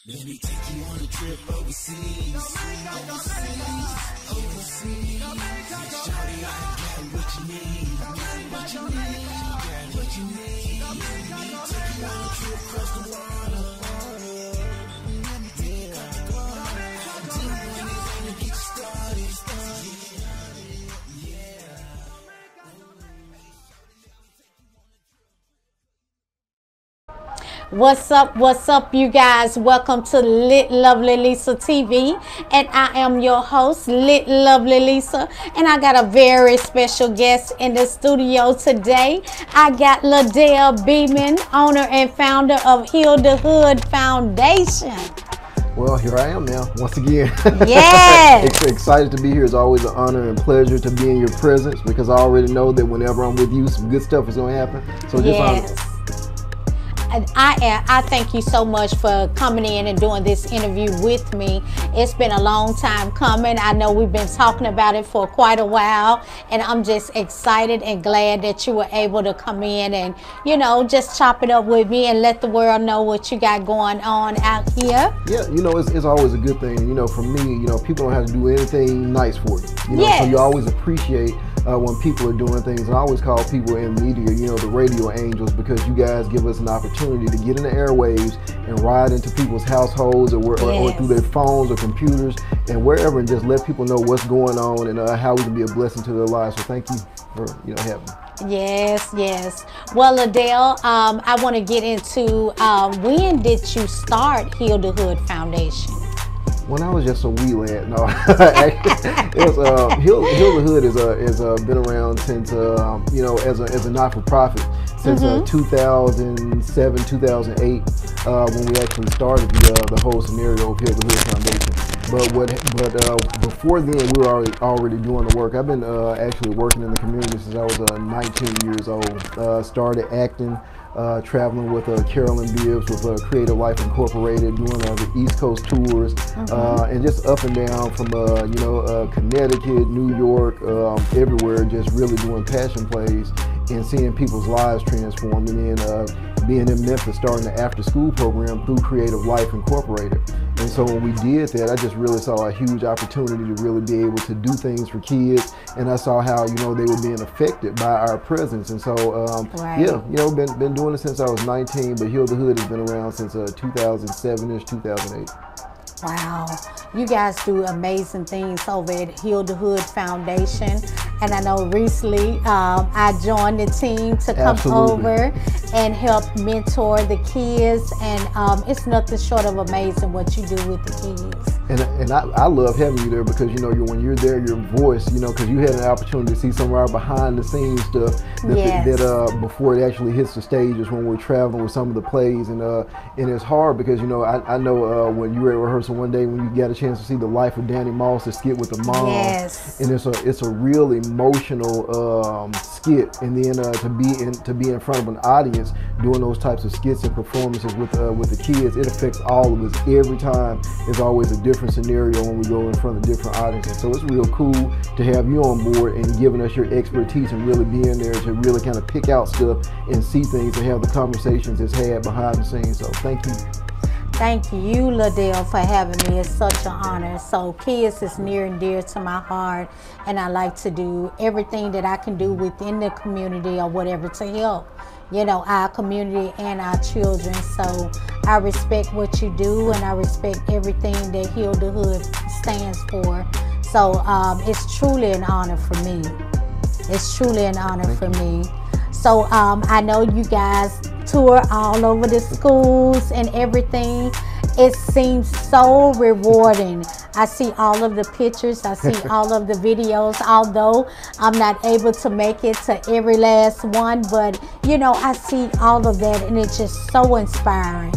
Let me take you on a trip overseas. Overseas. Shawty, I got what you need. What you need. What you need. Let me take you on a trip across the water. Let me take you across the water. Deep money, let me get you started. What's up, you guys? Welcome to Lit Lovely Lisa TV, and I am your host, Lit Lovely Lisa, and I got a very special guest in the studio today. I got LaDell Beamon, owner and founder of Heal the Hood Foundation. Well, here I am now, once again. Yes. Excited to be here. It's always an honor and pleasure to be in your presence, because I already know that whenever I'm with you, some good stuff is going to happen. So just honor. I thank you so much for coming in and doing this interview with me. It's been a long time coming. I know we've been talking about it for quite a while, and I'm just excited and glad that you were able to come in and, you know, just chop it up with me and let the world know what you got going on out here. Yeah, you know, it's always a good thing. You know, for me, you know, people don't have to do anything nice for you. You know, yes. So you always appreciate when people are doing things. And I always call people in media, you know, the radio angels, because you guys give us an opportunity to get in the airwaves and ride into people's households or through their phones or computers and wherever, and just let people know what's going on and how we can be a blessing to their lives. So thank you for, you know, having me. Yes. Well, LaDell, I want to get into when did you start Heal the Hood Foundation? When I was just a wee lad, no. It was Heal the Hood is been around since you know, as a not-for-profit since 2007, 2008, when we actually started the whole scenario of Heal the Hood Foundation. But before then, we were already doing the work. I've been actually working in the community since I was 19 years old. Started acting. Traveling with Carolyn Bibbs with Creative Life Incorporated, doing the East Coast tours, and just up and down from you know, Connecticut, New York, everywhere, just really doing passion plays and seeing people's lives transform. And then being in Memphis, starting the after school program through Creative Life Incorporated. And so when we did that, I just really saw a huge opportunity to really be able to do things for kids, and I saw how, you know, they were being affected by our presence. And so yeah, you know, been doing it since I was 19, but Heal the Hood has been around since 2007-ish, 2008. Wow, you guys do amazing things over at Heal the Hood Foundation, and I know recently I joined the team to come over and help mentor the kids, and it's nothing short of amazing what you do with the kids. And I love having you there, because, you know, when you're there, your voice, you know, because you had an opportunity to see some of our behind the scenes stuff that before it actually hits the stages, when we're traveling with some of the plays, and it's hard because, you know, I know when you were at rehearsal one day, when you got a chance to see the life of Danny Moss, the skit with the mom, and it's a real emotional skit, and then to be in front of an audience doing those types of skits and performances with the kids, it affects all of us every time. It's always a different scenario when we go in front of different audiences. So it's real cool to have you on board and giving us your expertise and really being there to really kind of pick out stuff and see things and have the conversations that's had behind the scenes. So thank you. Thank you, LaDell, for having me. It's such an honor. So kids is near and dear to my heart, and I like to do everything that I can do within the community or whatever to help, you know, our community and our children. So I respect what you do, and I respect everything that Heal the Hood stands for. So it's truly an honor for me. It's truly an honor for me. So I know you guys tour all over the schools and everything. It seems so rewarding. I see all of the pictures, I see all of the videos, although I'm not able to make it to every last one, but you know, I see all of that, and it's just so inspiring.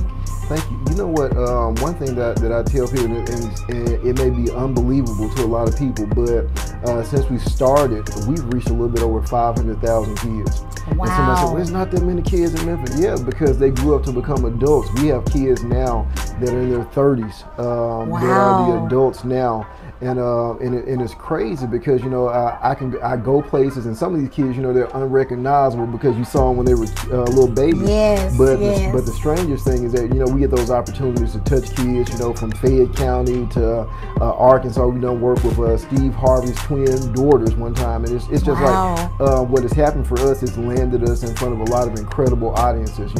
Thank you. You know what, one thing that I tell people, and it may be unbelievable to a lot of people, but since we started, we've reached a little bit over 500,000 kids. Wow. And somebody said, well, there's not that many kids in Memphis. Yeah, because they grew up to become adults. We have kids now that are in their 30s that are the adults now. and it's crazy because I go places and some of these kids they're unrecognizable because you saw them when they were little babies. Yes. But the strangest thing is that we get those opportunities to touch kids from Fayette County to Arkansas. We done work with Steve Harvey's twin daughters one time, and it's just like what has happened for us is landed us in front of a lot of incredible audiences.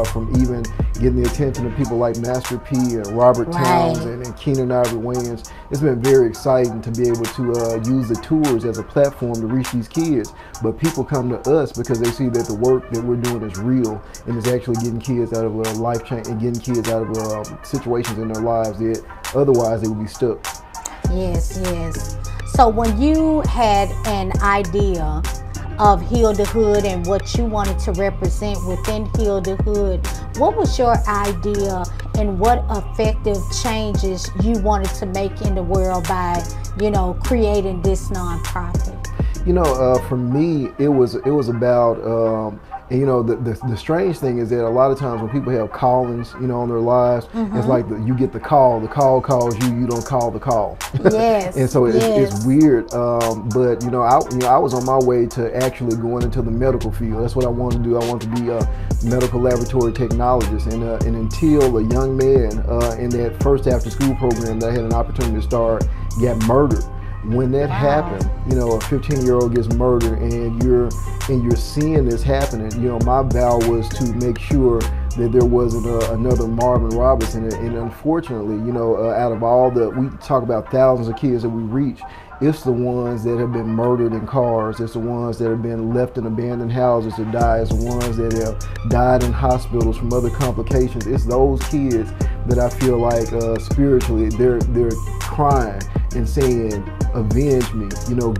From even getting the attention of people like Master P and Robert Townsend and Keenan Ivory Wayans. It's been very exciting to be able to use the tours as a platform to reach these kids. But people come to us because they see that the work that we're doing is real and is actually getting kids out of life change and getting kids out of situations in their lives that otherwise they would be stuck. Yes. So when you had an idea of Heal the Hood and what you wanted to represent within Heal the Hood, what was your idea and what effective changes you wanted to make in the world by, creating this nonprofit? For me, it was about the strange thing is that a lot of times when people have callings, on their lives, it's like you get the call calls you, you don't call the call. Yes. And so it's weird. But I was on my way to actually going into the medical field. That's what I wanted to do. I wanted to be a medical laboratory technologist. And until a young man in that first after school program that I had an opportunity to start got murdered. When that happened, a 15-year-old gets murdered, and you're seeing this happening. My vow was to make sure that there wasn't another Marvin Robertson. And unfortunately, out of all we talk about thousands of kids that we reach, it's the ones that have been murdered in cars. It's the ones that have been left in abandoned houses to die. It's the ones that have died in hospitals from other complications. It's those kids that I feel like spiritually they're crying and saying, avenge me,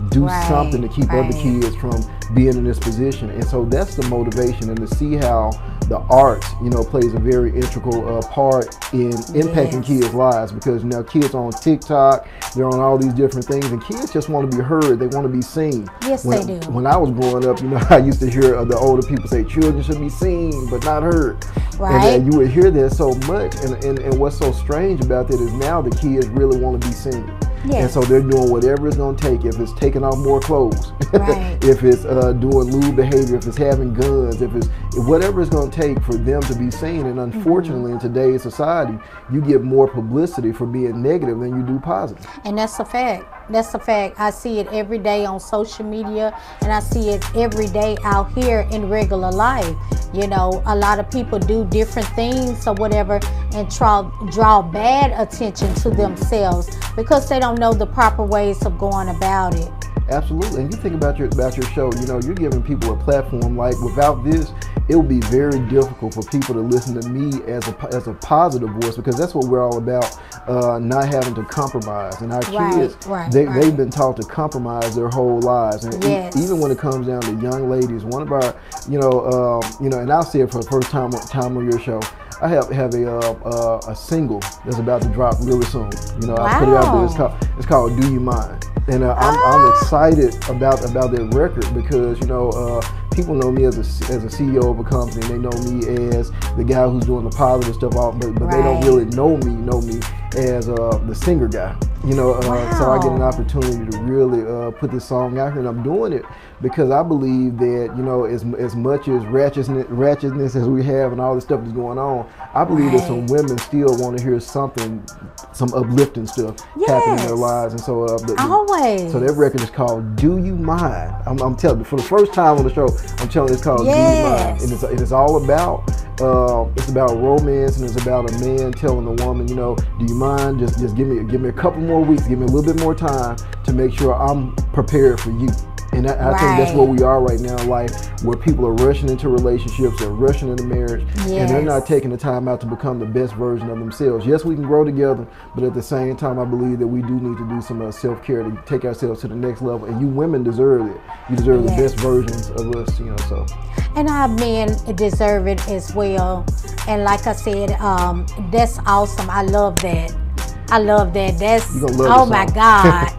do something to keep other kids from being in this position. And so that's the motivation, and to see how the arts, plays a very integral part in impacting kids' lives, because now kids are on TikTok, they're on all these different things, and kids just want to be heard, they want to be seen. Yes, they do. When I was growing up, I used to hear the older people say, children should be seen but not heard. Right. And you would hear that so much, and what's so strange about that is now the kids really want to be seen. Yes. And so they're doing whatever it's going to take. If it's taking off more clothes, if it's doing lewd behavior, if it's having guns, if whatever it's going to take for them to be seen. And unfortunately, in today's society, you get more publicity for being negative than you do positive. And that's a fact. That's a fact. I see it every day on social media, and I see it every day out here in regular life. A lot of people do different things or whatever and draw bad attention to themselves because they don't know the proper ways of going about it. Absolutely. And you think about your show, you're giving people a platform. Like, without this, it would be very difficult for people to listen to me as a positive voice, because that's what we're all about, not having to compromise. And our kids, they've been taught to compromise their whole lives. And even when it comes down to young ladies, one of our, and I'll say it for the first time on your show, I have a single that's about to drop really soon. I put it out there. It's called "Do You Mind," and I'm excited about that record because people know me as a CEO of a company. They know me as the guy who's doing the positive stuff, but they don't really know me as the singer guy. So I get an opportunity to really put this song out here, and I'm doing it because I believe that as much as ratchetness as we have and all this stuff that's going on, I believe that some women still want to hear some uplifting stuff happening in their lives. And so so that record is called "Do You Mind." I'm telling you, for the first time on the show, I'm telling you it's called "Do You Mind," and it is all about it's about romance, and it's about a man telling a woman, do you mind? Just give me a couple more weeks, give me a little bit more time to make sure I'm prepared for you. And I think that's where we are right now in life, where people are rushing into relationships, they're rushing into marriage, and they're not taking the time out to become the best version of themselves. Yes, we can grow together, but at the same time, I believe that we do need to do some self-care to take ourselves to the next level. And you women deserve it. You deserve the best versions of us, so. And our men deserve it as well. And like I said, that's awesome. I love that. That's, oh my God.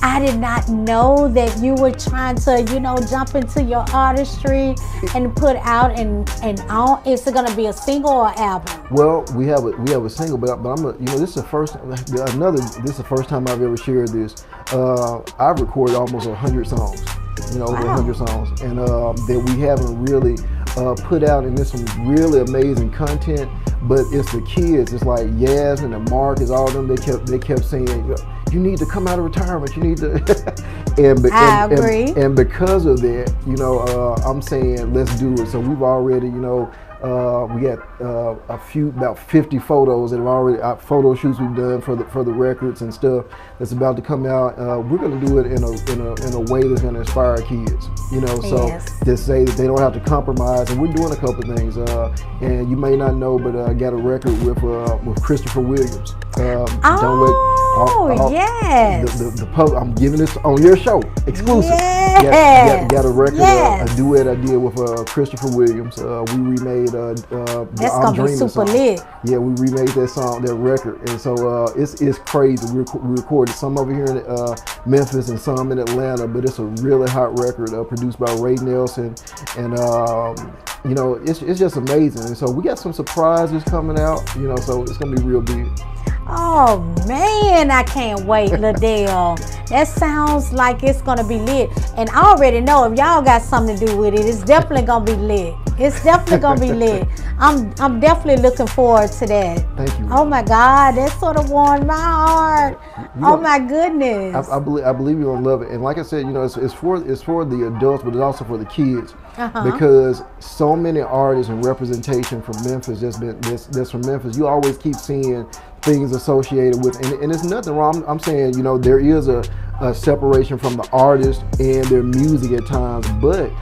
I did not know that you were trying to, jump into your artistry and put out and all. Is it gonna be a single or album? Well, we have a single, but this is the first time I've ever shared this. I've recorded almost 100 songs, over 100 songs, and that we haven't really put out, and there's some really amazing content. But it's the kids. It's like Yasmin and Marcus, all of them. They kept saying, "You need to come out of retirement. You need to." I agree. And because of that, I'm saying let's do it. So we've already, we got about 50 photos that have already photo shoots we've done for the records and stuff that's about to come out. We're going to do it in a way that's going to inspire kids. So to say that they don't have to compromise, and we're doing a couple of things. And you may not know, but I got a record with Christopher Williams. Yes. The I'm giving this on your show, exclusive. Yes. Got a record, a duet I did with Christopher Williams. We remade that's gonna be super lit. Yeah, we remade that record, and so it's crazy. We recorded some over here in Memphis and some in Atlanta, but it's a really hot record produced by Ray Nelson, and it's just amazing. And so we got some surprises coming out, so it's gonna be real big. Oh man, I can't wait, LaDell. That sounds like it's gonna be lit, and I already know if y'all got something to do with it, it's definitely gonna be lit. It's definitely gonna be lit. I'm definitely looking forward to that. Thank you. Oh my God, that sort of warmed my heart. Oh my goodness. I believe you're gonna love it, and like I said, it's for the adults, but it's also for the kids. Because so many artists and representation from Memphis that's from Memphis, you always keep seeing things associated with, and it's nothing wrong. I'm saying, there is a separation from the artist and their music at times, but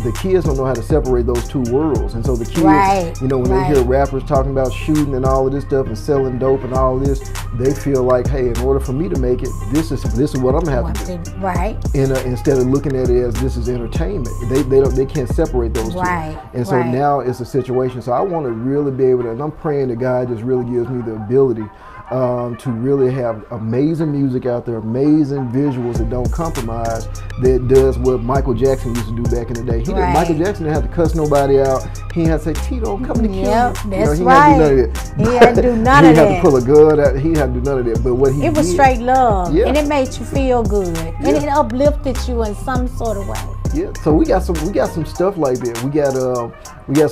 the kids don't know how to separate those two worlds. And so the kids, when they hear rappers talking about shooting and all of this stuff and selling dope and all of this, they feel like, hey, in order for me to make it, this is what I'm gonna have to do. Right. And instead of looking at it as this is entertainment, they can't separate those two. And so now it's a situation. So I want to really be able to, and I'm praying that God just really gives me the ability to really have amazing music out there, amazing visuals that don't compromise, that does what Michael Jackson used to do back in the day. Michael Jackson didn't have to cuss nobody out. He didn't have to say, Tito, I'm coming to kill you. That's he right. Had to do none of that. He had to pull a gun out. He had to do none of that. But what he It was did, straight love, and it made you feel good, and it uplifted you in some sort of way. Yeah, so we got some stuff like that. We got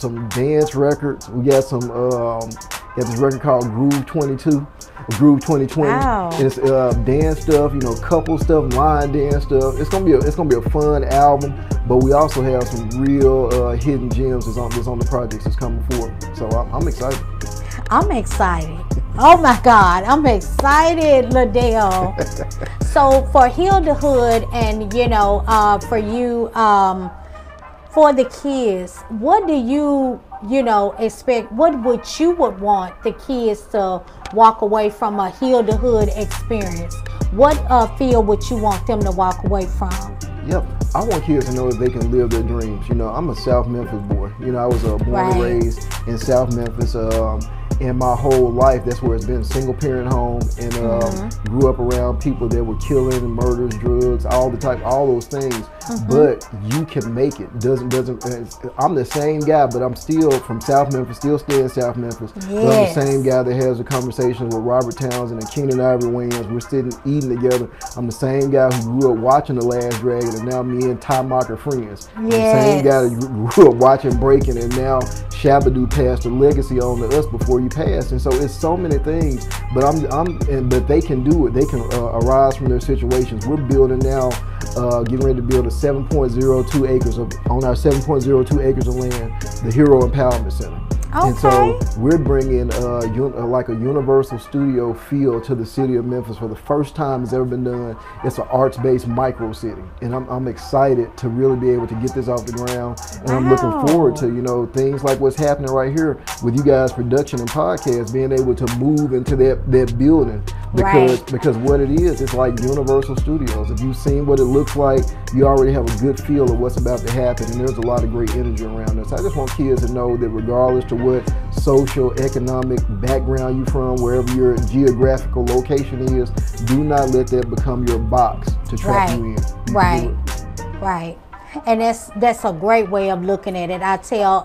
some dance records. We got some this record called Groove 2020. Wow. And it's dance stuff, couple stuff, line dance stuff. It's gonna be a fun album, but we also have some real hidden gems that's on the projects that's coming forward. So I'm excited. I'm excited. Oh my God, I'm excited, LaDell. So for Heal the Hood, and for you, for the kids, what do you expect? What would you want the kids to walk away from a Heal the Hood experience? What field would you want them to walk away from? Yep, I want kids to know that they can live their dreams. I'm a South Memphis boy. I was born and raised in South Memphis. And my whole life, that's where it's been, single parent home, and grew up around people that were killing and murders, drugs, all those things. But you can make it. I'm the same guy, but I'm still from South Memphis, still stay in South Memphis. Yes. But I'm the same guy that has a conversation with Robert Townsend and Keenan Ivory Wayans. We're sitting eating together. I'm the same guy who grew up watching The Last Dragon, and now me and Ty Mock are friends. Yes. The same guy that grew up watching Breaking, and now Shabba-Doo passed a legacy on to us before you passed. And so it's so many things, but but they can do it. They can arise from their situations. We're building now, getting ready to build a 7.02 acres on our 7.02 acres of land, the Hero Empowerment Center. Okay. And so we're bringing like a universal studio feel to the city of Memphis for the first time it's ever been done. It's an arts-based micro city, and I'm excited to really be able to get this off the ground. And I'm looking forward to things like what's happening right here with you guys' production and podcast, being able to move into that building Because what it is, it's like Universal Studios. If you've seen what it looks like, you already have a good feel of what's about to happen, and there's a lot of great energy around us. I just want kids to know that regardless to what social, economic background you're from, wherever your geographical location is, do not let that become your box to trap you in. Right. And that's a great way of looking at it. I tell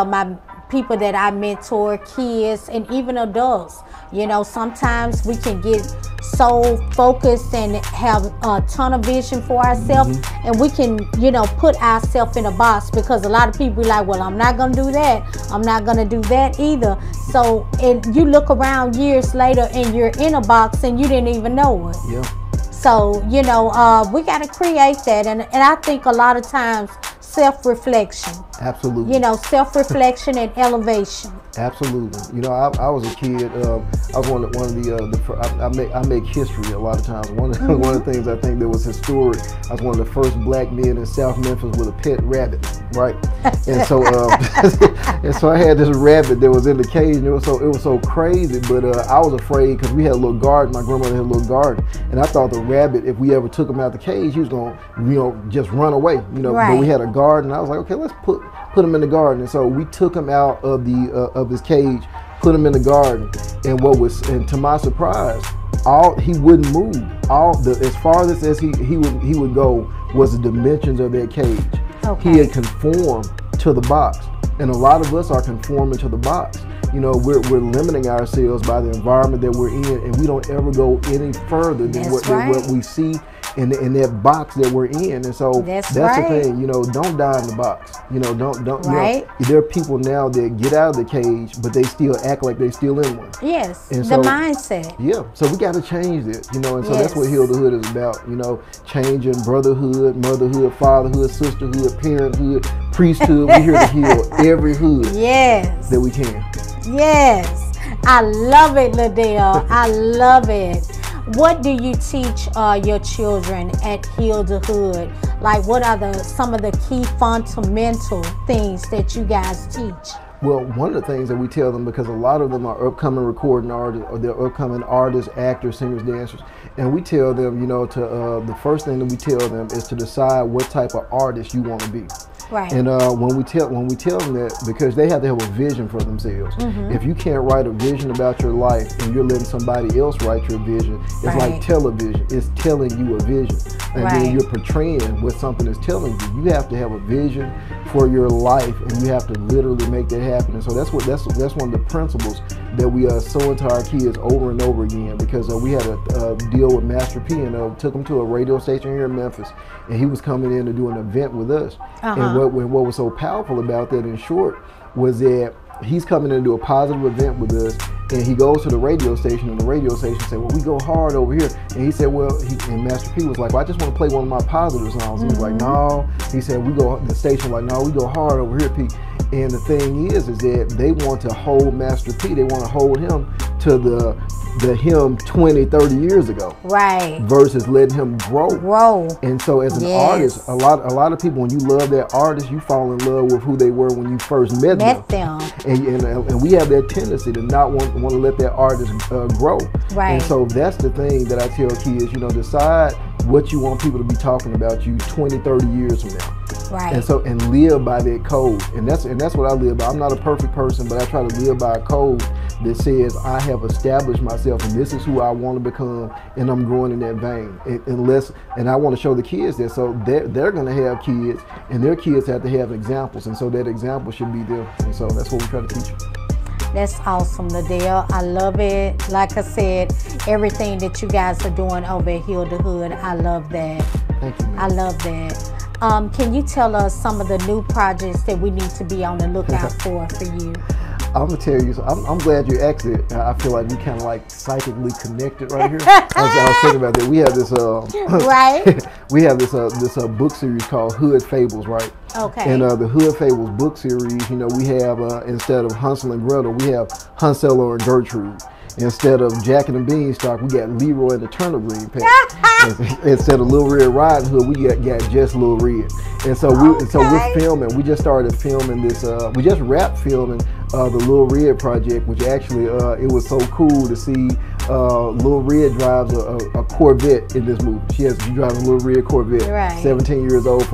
my people that I mentor, kids and even adults, you know, sometimes we can get so focused and have a ton of vision for ourselves, and we can, you know, put ourselves in a box, because a lot of people be like, well, I'm not gonna do that, I'm not gonna do that either. So you look around years later and you're in a box and you didn't even know it. So, you know, we got to create that. And I think a lot of times self-reflection. Absolutely. You know, self-reflection and elevation. Absolutely. You know, I was a kid. I was one of the I make history a lot of times. One of the things I think that was historic, I was one of the first black men in South Memphis with a pet rabbit, right? And so and so I had this rabbit that was in the cage, and it was so crazy. But I was afraid because we had a little garden. My grandmother had a little garden, and I thought the rabbit, if we ever took him out the cage, he was gonna, you know, just run away. You know, but we had a garden. I was like, okay, let's put him in the garden. And so we took him out of the of his cage, put him in the garden, and to my surprise, he wouldn't move. As farthest as he would go was the dimensions of that cage. He had conformed to the box, and a lot of us are conforming to the box. You know, we're limiting ourselves by the environment that we're in, and we don't ever go any further than what we see in that box that we're in. And so that's the thing, you know, don't die in the box. You know, don't you know, there are people now that get out of the cage, but they still act like they still in one. Yes, and the mindset. Yeah, so we got to change it, you know, and so that's what Heal the Hood is about, you know, changing brotherhood, motherhood, fatherhood, sisterhood, parenthood, priesthood. We're here to heal every hood that we can. Yes, I love it, LaDell. I love it. What do you teach your children at Heal the Hood? Like, what are some of the key fundamental things that you guys teach? Well, one of the things that we tell them, because a lot of them are upcoming recording artists, or they're upcoming artists, actors, singers, dancers, and we tell them, you know, the first thing that we tell them is to decide what type of artist you want to be. And when we tell them that, because they have to have a vision for themselves. If you can't write a vision about your life and you're letting somebody else write your vision, it's like television. It's telling you a vision, and then you're portraying what something is telling you. You have to have a vision for your life, and you have to literally make that happen. And so that's one of the principles that we sow into our kids over and over again. Because we had a deal with Master P, and took him to a radio station here in Memphis, and he was coming in to do an event with us. And what was so powerful about that, in short, was that he's coming in to do a positive event with us, and he goes to the radio station, and the radio station said, well, we go hard over here. And he said, well, and Master P was like, well, I just want to play one of my positive songs. He was like, no. He said, the station like, no, we go hard over here, P. And the thing is that they want to hold Master P. They want to hold him to the him 20, 30 years ago. Versus letting him grow. And so as an artist, a lot of people, when you love that artist, you fall in love with who they were when you first met them. And we have that tendency to not want to let that artist grow. And so that's the thing that I tell kids, you know, decide what you want people to be talking about you 20, 30 years from now. And live by that code. And that's what I live by. I'm not a perfect person, but I try to live by a code that says I have established myself, and this is who I want to become, and I'm growing in that vein. And I want to show the kids that, so they're going to have kids, and their kids have to have examples, and so that example should be them. And so that's what we try to teach them. That's awesome, LaDell. I love it. Like I said, everything that you guys are doing over at Heal the Hood, I love that. Thank you, man. I love that. Can you tell us some of the new projects that we need to be on the lookout for you? I'm gonna tell you, I'm glad you asked it. I feel like we kind of like psychically connected right here. I was thinking about that. We have this we have this book series called Hood Fables, right? And the Hood Fables book series, you know, we have instead of Hansel and Gretel, we have Hansel and Gertrude. Instead of Jack and the Beanstalk, we got Leroy and the Turnip Green Patch. Instead of Little Red Riding Hood, we got just Little Red. And so we're filming. We just started filming this. We just wrapped filming the Lil Red project, which actually it was so cool to see. Lil Red drives a Corvette in this movie. She drives a Lil Red Corvette. Right. 17 years old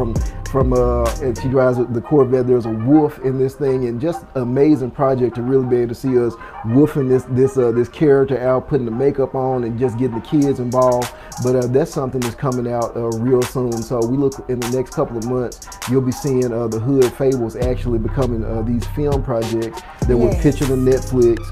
and she drives the Corvette. There's a wolf in this thing, and just an amazing project to really be able to see us woofing this character out, putting the makeup on, and just getting the kids involved. But that's something that's coming out real soon. So we look in the next couple of months, you'll be seeing the Hood Fables actually becoming these film projects that we're pitching to Netflix,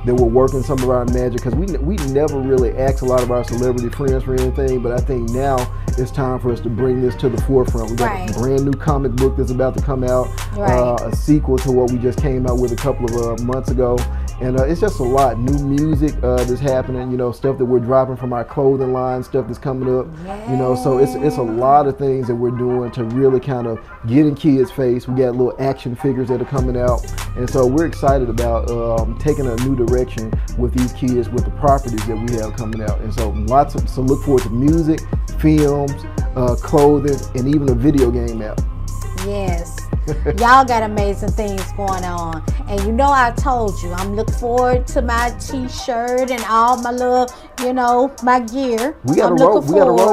that we're working some of our magic, because we never really ask a lot of our celebrity friends for anything, but I think now it's time for us to bring this to the forefront. We got a brand new comic book that's about to come out, a sequel to what we just came out with a couple of months ago. And it's just a lot. New music that's happening, you know, stuff that we're dropping from our clothing line, stuff that's coming up, you know, so it's a lot of things that we're doing to really kind of get in kids' face. We got little action figures that are coming out, and so we're excited about taking a new direction with these kids, with the properties that we have coming out. And so so look forward to music, films, clothing, and even a video game app. Yes. Y'all got amazing things going on. And you know, I told you, I'm looking forward to my t-shirt and all my little, you know, my gear. We got a role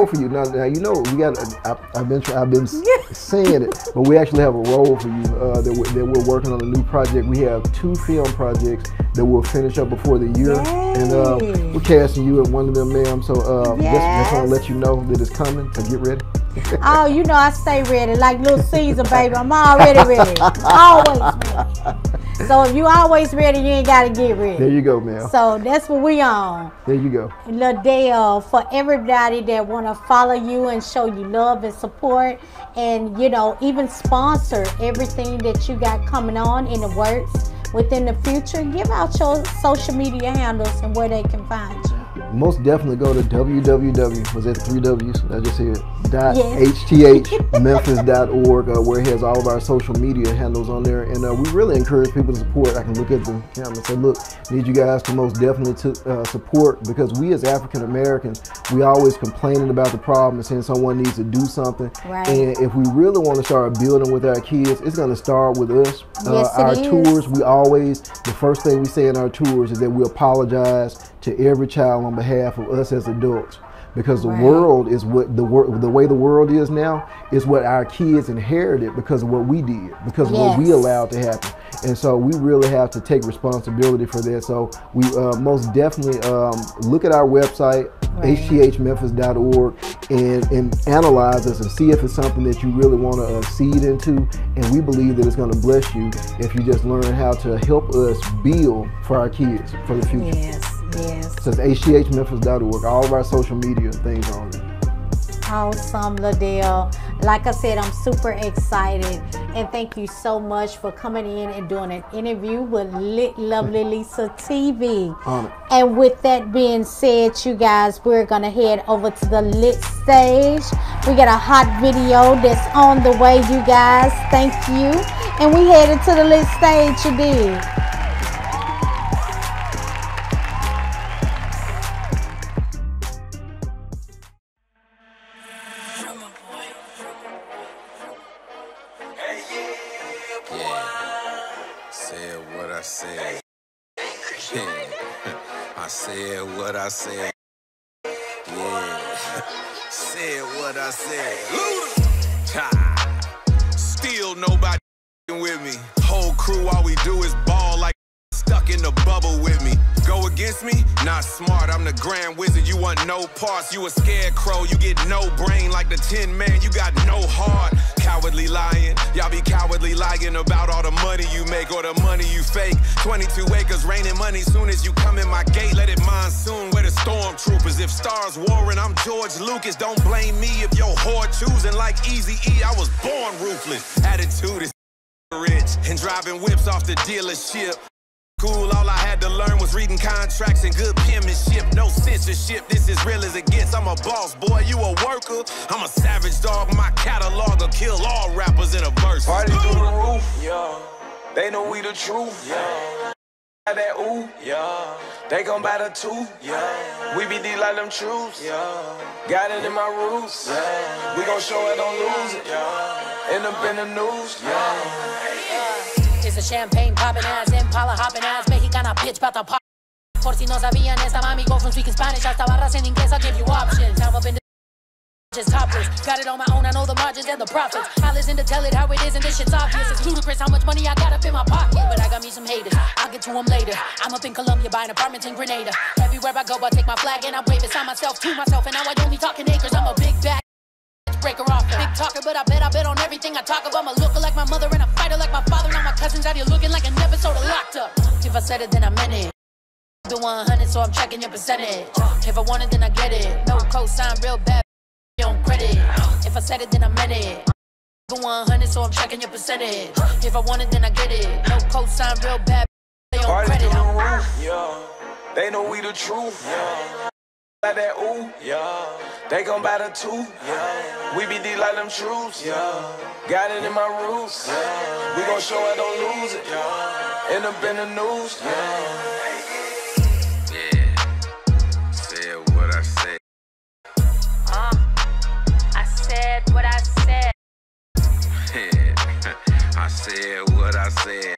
for you. Now you know, I've been saying it, but we actually have a role for you that we're working on a new project. We have 2 film projects that we'll finish up before the year. And we're casting you in one of them, ma'am. So just want to let you know that it's coming, so get ready. Oh, you know I stay ready, like Little Caesar, baby. I'm already ready. Always ready. So if you always ready, you ain't got to get ready. There you go, ma'am. So that's what we on. There you go. LaDell, for everybody that want to follow you and show you love and support, and, you know, even sponsor everything that you got coming on in the works within the future, give out your social media handles and where they can find you. Most definitely go to www, was that 3 W's? I just said .hthmemphis.org, where it has all of our social media handles on there. And we really encourage people to support. I can look at the camera and say, look, need you guys to most definitely support, because we as African Americans, we always complaining about the problem and saying someone needs to do something. Right. And if we really want to start building with our kids, it's going to start with us. Our tours, the first thing we say in our tours is that we apologize to every child on behalf of us as adults, because the world is what the way the world is now is what our kids inherited because of what we did, because of what we allowed to happen. And so we really have to take responsibility for that. So we most definitely look at our website, hthmemphis.org, and analyze us and see if it's something that you really want to seed into. And we believe that it's going to bless you if you just learn how to help us build for our kids for the future. Yes. So it's hthmemphis.org. All of our social media things are on there. Awesome, LaDell. Like I said, I'm super excited, and thank you so much for coming in and doing an interview with Lit Lovely Lisa TV. And with that being said, you guys, we're gonna head over to the Lit stage. We got a hot video that's on the way, you guys. Thank you. And we headed to the Lit stage, you did. I said what I said. Yeah. Said what I said. Still nobody with me. Whole crew, all we do is ball like stuck in the bubble with me. Go against me? Not smart. I'm the grand wizard. You want no parts. You a scarecrow. You get no brain like the Tin Man. You got no heart. Cowardly lying. Y'all be cowardly lying about all the money you make or the money you fake. 22 acres raining money. Soon as you come in my gate, let it monsoon. Where the stormtroopers? If stars warring, I'm George Lucas. Don't blame me if your whore choosing like Eazy-E. I was born ruthless. Attitude is rich and driving whips off the dealership. Cool, all I had to learn was reading contracts and good penmanship. No censorship, this is real as it gets. I'm a boss, boy, you a worker. I'm a savage dog, my catalog will kill all rappers in a verse. Party through the roof, yeah. They know we the truth, yeah. That ooh, yeah. They gon' buy the two, yeah. We be D like them truths, yeah. Got it in my roots, yeah. We gon' show it, don't lose it, yeah. End up in the news, yeah. It's a champagne popping ass, Impala hopping ass, Mexicana bitch about to pop. Por si no sabían, esta mami go from speaking Spanish hasta barras en inglés. I'll give you options. I'm up in the just topless. Got it on my own, I know the margins and the profits. I listen to tell it how it is, and this shit's obvious. It's ludicrous how much money I got up in my pocket. But I got me some haters, I'll get to them later. I'm up in Colombia buying apartments in Grenada. Everywhere I go, I take my flag and I wave it. Sign myself to myself, and now I only talking acres. I'm a big bad breaker off, big talker, but I bet on everything I talk about. I'm a looker like my mother and a fighter like my father. Now my cousins out here looking like an episode of Locked Up. If I said it, then I meant it. The 100, so I'm checking your percentage. If I want it, then I get it. No cosign, real bad on credit. If I said it, then I meant it. The 100, so I'm checking your percentage. If I want it, then I get it. No cosign, real bad on credit. Yeah, they know we the truth. Yeah, like that ooh. Yeah, they gon' buy the two. Yeah, we be deep like them shoes. Yeah, got it in my roots. Yeah, we gon' show I don't lose it. Yeah, end up in the news. Yeah. What I said. I said what I said. I said what I said.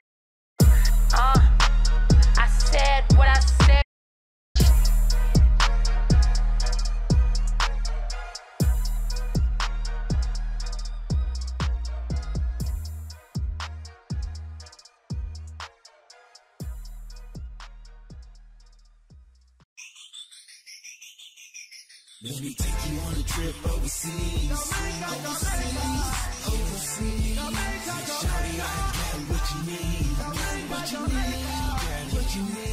Let me take you on a trip overseas. Shawty, I got what you need. What you need.